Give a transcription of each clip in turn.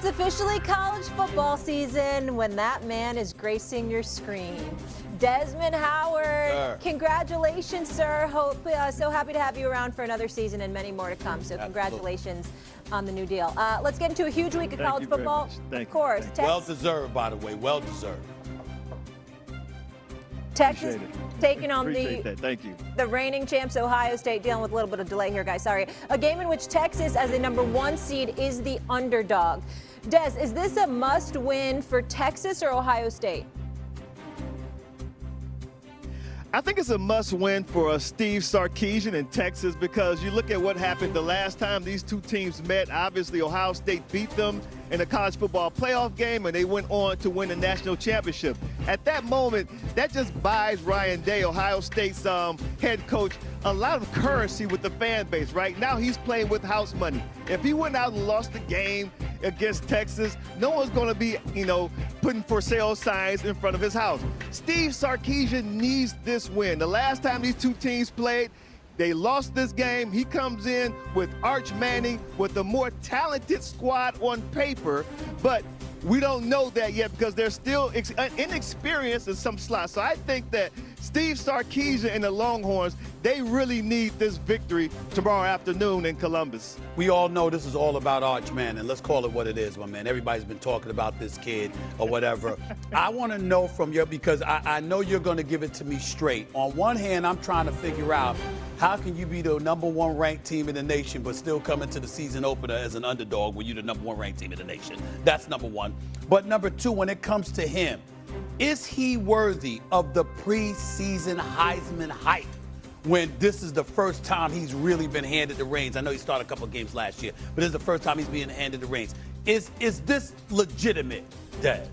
officially college football season when that man is gracing your screen. Desmond Howard, congratulations, sir. So happy to have you around for another season and many more to come. So congratulations on the new deal. Let's get into a huge week of college football. Of course. Well deserved, by the way. Well deserved. Texas taking on the reigning champs, Ohio State, dealing with a little bit of delay here, guys. Sorry. A game in which Texas, as the #1 seed, is the underdog. Des, is this a must-win for Texas or Ohio State? I think it's a must-win for Steve Sarkisian in Texas because you look at what happened the last time these two teams met. Obviously, Ohio State beat them in the college football playoff game, and they went on to win the national championship. At that moment, that just buys Ryan Day, Ohio State's head coach, a lot of currency with the fan base. Right now, he's playing with house money. If he went out and lost the game against Texas, no one's going to be, putting for sale signs in front of his house. Steve Sarkisian needs this win. The last time these two teams played, they lost this game. He comes in with Arch Manning with a more talented squad on paper, but we don't know that yet because they're still inexperienced in some slots. So I think that Steve Sarkisian and the Longhorns, they really need this victory tomorrow afternoon in Columbus. We all know this is all about Arch Manning. Let's call it what it is, my man. Everybody's been talking about this kid or whatever. I want to know from you, because I know you're going to give it to me straight. On one hand, I'm trying to figure out how can you be the #1 ranked team in the nation but still come into the season opener as an underdog when you're the #1 ranked team in the nation? That's number one. But number two, when it comes to him, is he worthy of the preseason Heisman hype when this is the first time he's really been handed the reins? I know he started a couple of games last year, but this is the first time he's being handed the reins. Is this legitimate, Des?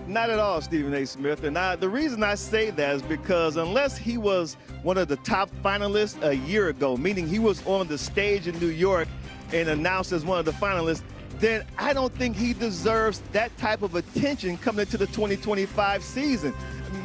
Not at all, Stephen A. Smith. And the reason I say that is because unless he was one of the top finalists a year ago, meaning he was on the stage in New York and announced as one of the finalists, then I don't think he deserves that type of attention coming into the 2025 season.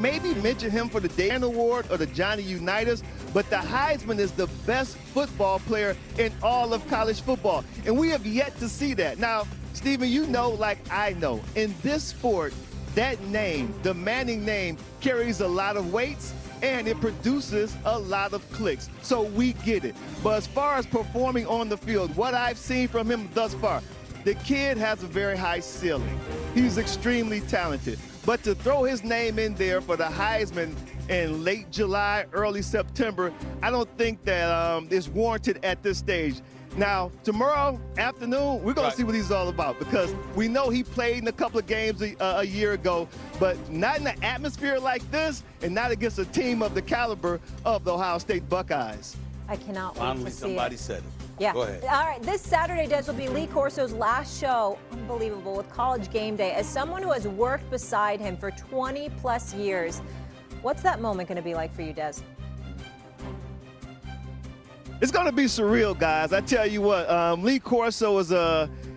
Maybe mention him for the Dan Award or the Johnny Unitas, but the Heisman is the best football player in all of college football, and we have yet to see that. Now, Stephen, you know like I know, in this sport, that name, the Manning name, carries a lot of weights, and it produces a lot of clicks. So we get it. But as far as performing on the field, what I've seen from him thus far, the kid has a very high ceiling. He's extremely talented. But to throw his name in there for the Heisman in late July, early September, I don't think that is warranted at this stage. Now, tomorrow afternoon, we're going to see what he's all about because we know he played in a couple of games a year ago, but not in an atmosphere like this and not against a team of the caliber of the Ohio State Buckeyes. I cannot wait Finally, to see somebody it. said it. Yeah. Go ahead. All right. This Saturday, Des, will be Lee Corso's last show. Unbelievable. With College Game Day. As someone who has worked beside him for 20-plus years, what's that moment going to be like for you, Des? It's going to be surreal, guys. I tell you what, Lee Corso is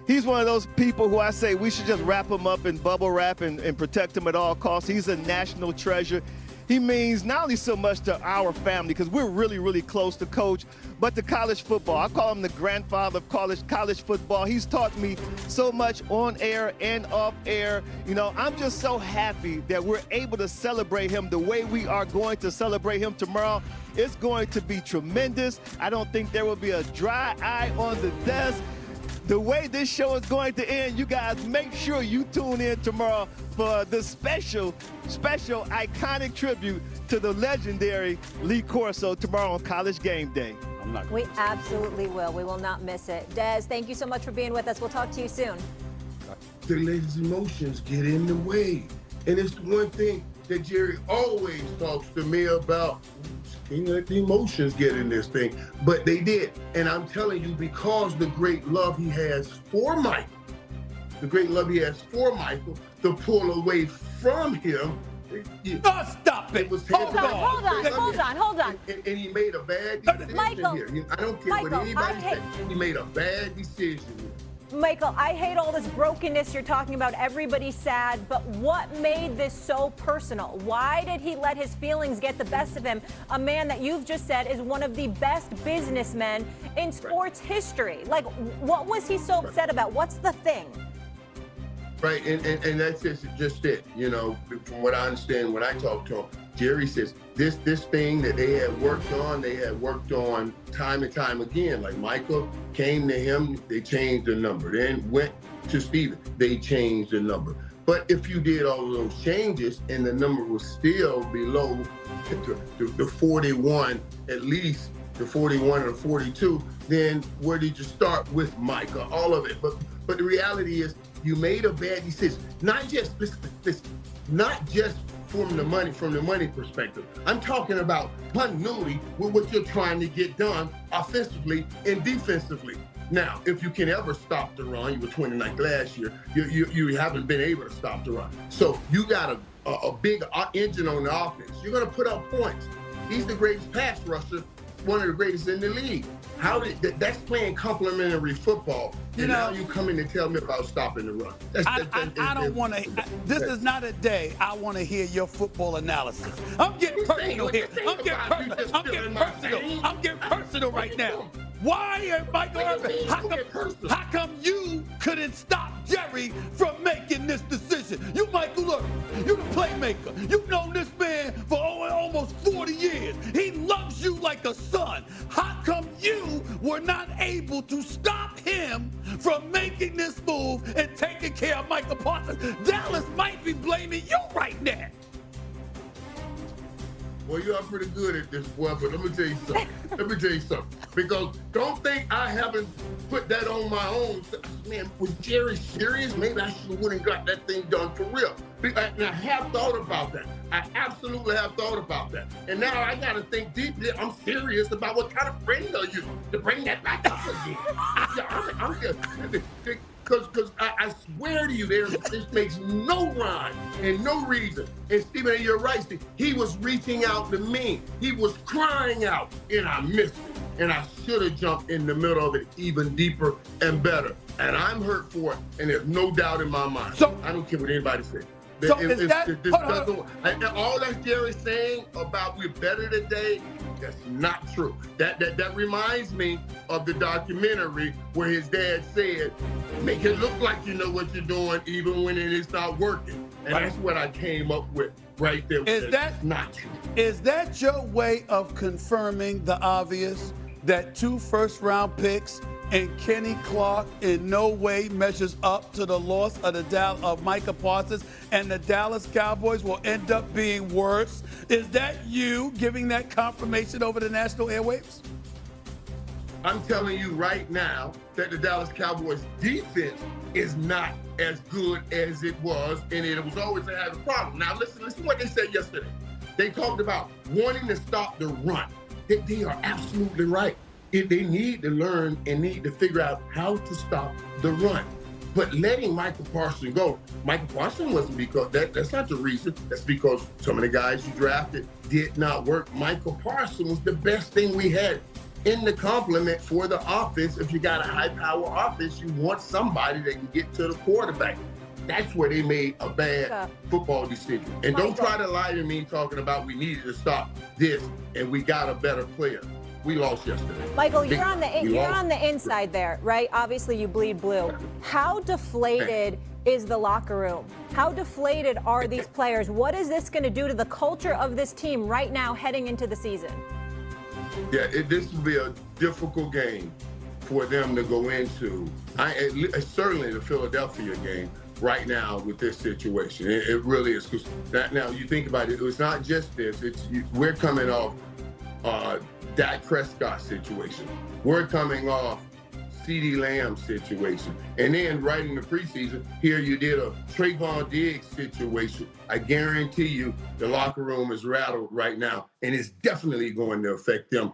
he's one of those people who I say we should just wrap him up in bubble wrap and protect him at all costs. He's a national treasure. He means not only so much to our family, because we're really, really close to Coach, but to college football. I call him the grandfather of college football. He's taught me so much on air and off air. I'm just so happy that we're able to celebrate him the way we are going to celebrate him tomorrow. It's going to be tremendous. I don't think there will be a dry eye on the desk. The way this show is going to end, you guys make sure you tune in tomorrow for the special, iconic tribute to the legendary Lee Corso tomorrow on College Game Day. We absolutely will. We will not miss it. Des, thank you so much for being with us. We'll talk to you soon. The ladies' emotions get in the way. And it's the one thing that Jerry always talks to me about. Can't let the emotions get in this thing. But they did. And I'm telling you, because the great love he has for Michael, to pull away from him. Stop it. Hold on. And he made a bad decision Michael, here. I don't care what anybody says. He made a bad decision. Michael, I hate all this brokenness you're talking about. Everybody's sad, but what made this so personal? Why did he let his feelings get the best of him? A man that you've just said is one of the best businessmen in sports history. Like, what was he so upset about? What's the thing? Right, and that's just it. You know, from what I understand when I talk to him, Jerry says this thing that they had worked on time and time again. Like Michael came to him, they changed the number. Then went to Steven, they changed the number. But if you did all of those changes and the number was still below the 41, at least the 41 or 42, then where did you start with Micah? All of it. But the reality is you made a bad decision. Not just from the money perspective. I'm talking about continuity with what you're trying to get done offensively and defensively. Now, if you can ever stop the run, you were 29th last year, you haven't been able to stop the run. So you got a big engine on the offense. You're going to put up points. He's the greatest pass rusher, one of the greatest in the league. That's playing complementary football. And now you come in and tell me about stopping the run. I don't want to. This is not a day I want to hear your football analysis. I'm getting personal here. I'm getting personal right now. Why, Michael Irvin? How come you couldn't stop Jerry from making this decision? You, Michael Irvin, you the playmaker. You've known this man for almost 40 years. He loves you like a son. How come you were not able to stop him from making this move and taking care of Micah Parsons? Dallas might be blaming you right now. Well, you are pretty good at this, boy, but let me tell you something. Because don't think I haven't put that on my own. Man, was Jerry serious? Maybe I should have went and got that thing done for real. And I have thought about that. I absolutely have thought about that. And now I got to think deeply. I'm serious about what kind of friend are you to bring that back up again. Because I swear to you, this makes no rhyme and no reason. And Stephen, you're right, Steve. He was reaching out to me. He was crying out, and I missed it. And I should have jumped in the middle of it even deeper and better. And I'm hurt for it, and there's no doubt in my mind. So I don't care what anybody says. So all that Jerry's saying about we're better today, that's not true. That reminds me of the documentary where his dad said, make it look like you know what you're doing even when it is not working. And that's what I came up with right there. Is that not true? Is that your way of confirming the obvious, that 2 first-round picks and Kenny Clark in no way measures up to the loss of Micah Parsons, and the Dallas Cowboys will end up being worse? Is that you giving that confirmation over the national airwaves? I'm telling you right now that the Dallas Cowboys defense is not as good as it was, and it was always a having problem. Now listen what they said yesterday. They talked about wanting to stop the run. They are absolutely right. They need to learn and need to figure out how to stop the run. But letting Micah Parsons go, Micah Parsons wasn't because that's not the reason. That's because some of the guys you drafted did not work. Micah Parsons was the best thing we had in the complement for the offense. If you got a high-power offense, you want somebody that can get to the quarterback. That's where they made a bad football decision. And don't try to lie to me talking about we needed to stop this and we got a better player. We lost yesterday. Michael, you're on the inside there, right? Obviously, you bleed blue. How deflated is the locker room? How deflated are these players? What is this going to do to the culture of this team right now heading into the season? Yeah, this will be a difficult game for them to go into. Certainly the Philadelphia game right now with this situation. It really is. Because now you think about it, it's not just this. We're coming off Dak Prescott situation. We're coming off CeeDee Lamb situation. And then right in the preseason, here you did a Trayvon Diggs situation. I guarantee you the locker room is rattled right now, and it's definitely going to affect them.